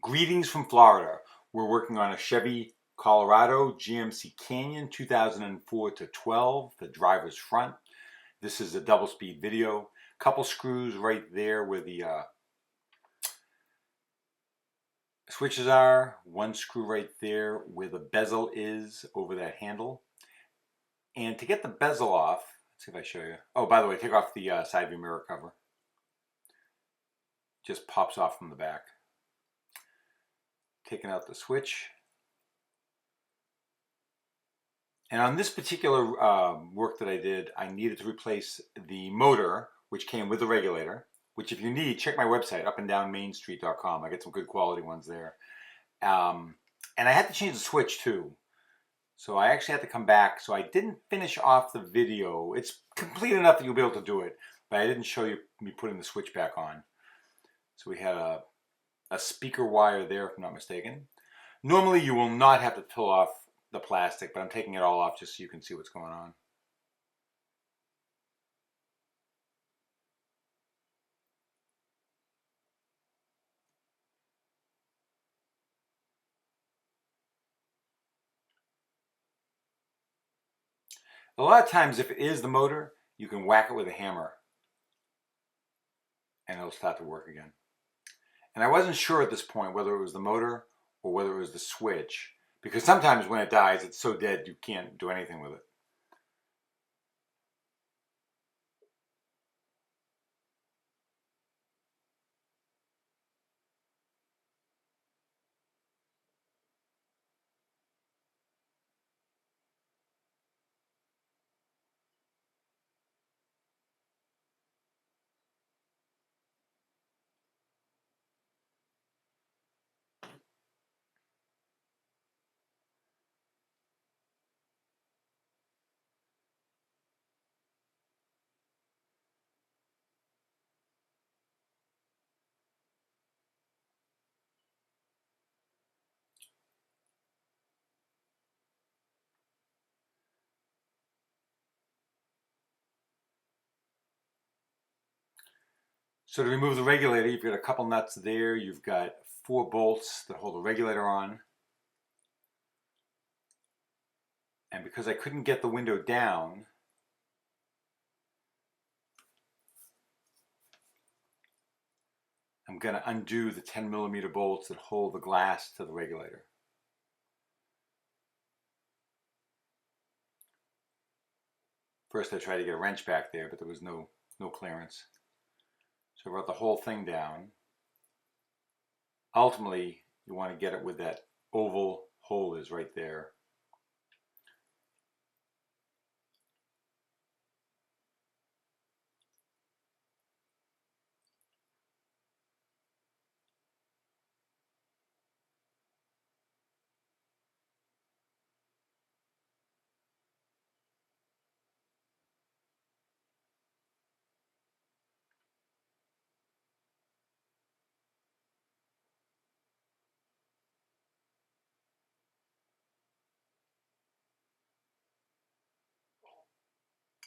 Greetings from Florida. We're working on a Chevy Colorado GMC Canyon 2004 to 12, the driver's front. This is a double speed video. Couple screws right there where the switches are. One screw right there where the bezel is over that handle. And to get the bezel off, let's see if I show you. Oh, by the way, take off the side view mirror cover. Just pops off from the back. Taking out the switch. And on this particular work that I did, I needed to replace the motor, which came with the regulator, which if you need, check my website, upanddownmainstreet.com. I get some good quality ones there. And I had to change the switch too. So I actually had to come back. So I didn't finish off the video. It's complete enough that you'll be able to do it, but I didn't show you me putting the switch back on. So we had a speaker wire there, if I'm not mistaken. Normally you will not have to pull off the plastic, but I'm taking it all off just so you can see what's going on. A lot of times if it is the motor, you can whack it with a hammer and it'll start to work again. And I wasn't sure at this point whether it was the motor or whether it was the switch, because sometimes when it dies, it's so dead you can't do anything with it. So to remove the regulator, you've got a couple nuts there. You've got 4 bolts that hold the regulator on. And because I couldn't get the window down, I'm going to undo the 10mm bolts that hold the glass to the regulator. First I tried to get a wrench back there, but there was no clearance. So I brought the whole thing down. Ultimately, you want to get it where that oval hole is right there.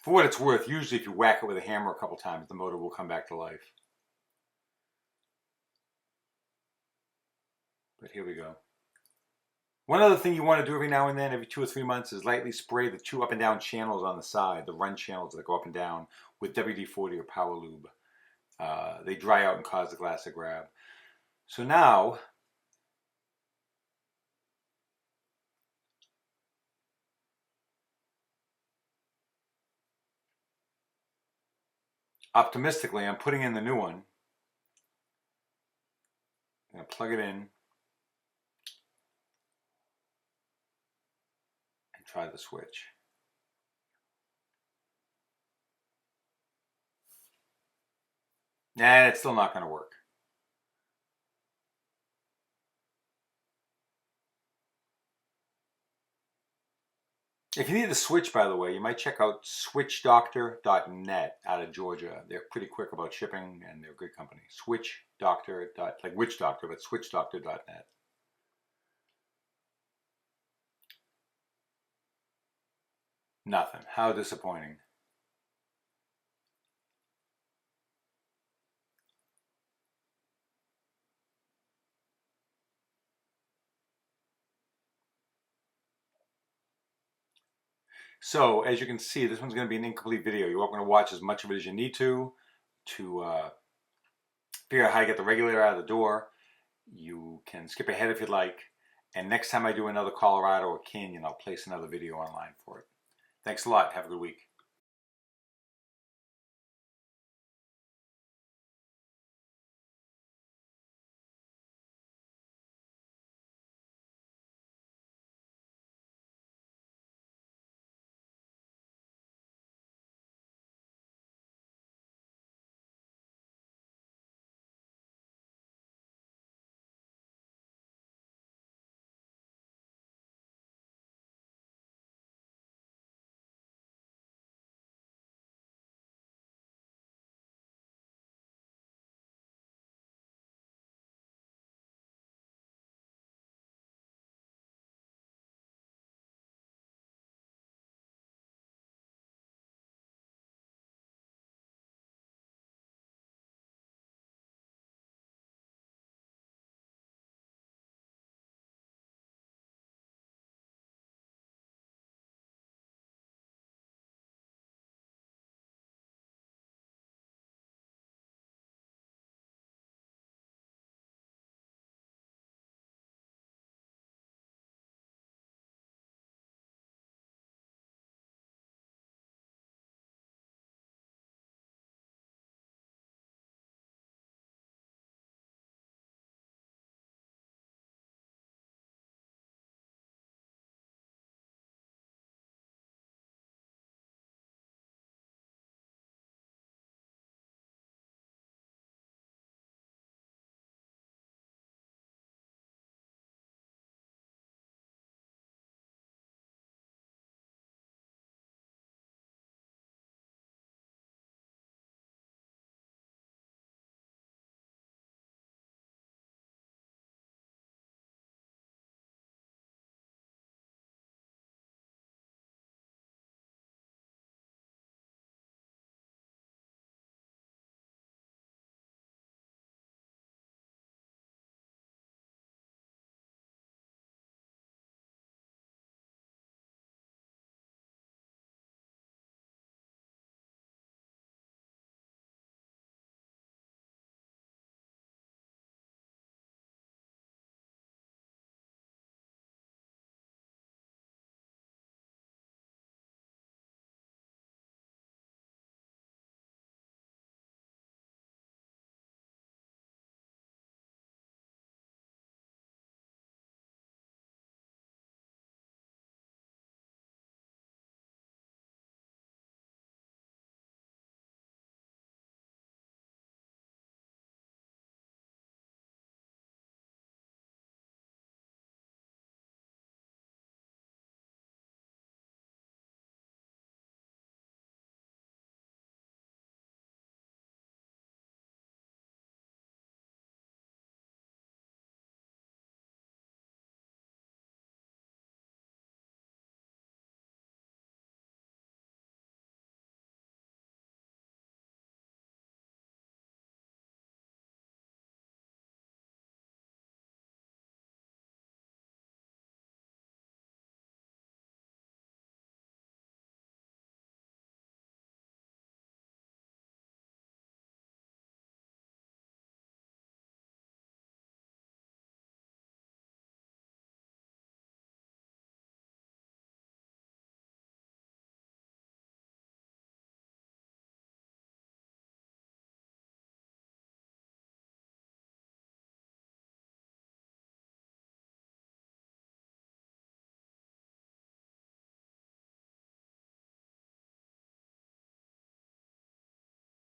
For what it's worth, usually if you whack it with a hammer a couple times, the motor will come back to life. But here we go. One other thing you want to do every now and then, every 2 or 3 months, is lightly spray the 2 up and down channels on the side, the run channels that go up and down, with WD-40 or Power Lube. They dry out and cause the glass to grab. So now, optimistically, I'm putting in the new one. I'm going to plug it in and try the switch. Nah, it's still not going to work. If you need a switch, by the way, you might check out switchdoctor.net out of Georgia. They're pretty quick about shipping and they're a good company. Switchdoctor, like witch doctor, but switchdoctor.net. Nothing. How disappointing. So as you can see, this one's going to be an incomplete video. You're welcome to watch as much of it as you need to figure out how to get the regulator out of the door. You can skip ahead if you'd like. And next time I do another Colorado or Canyon, I'll place another video online for it. Thanks a lot. Have a good week.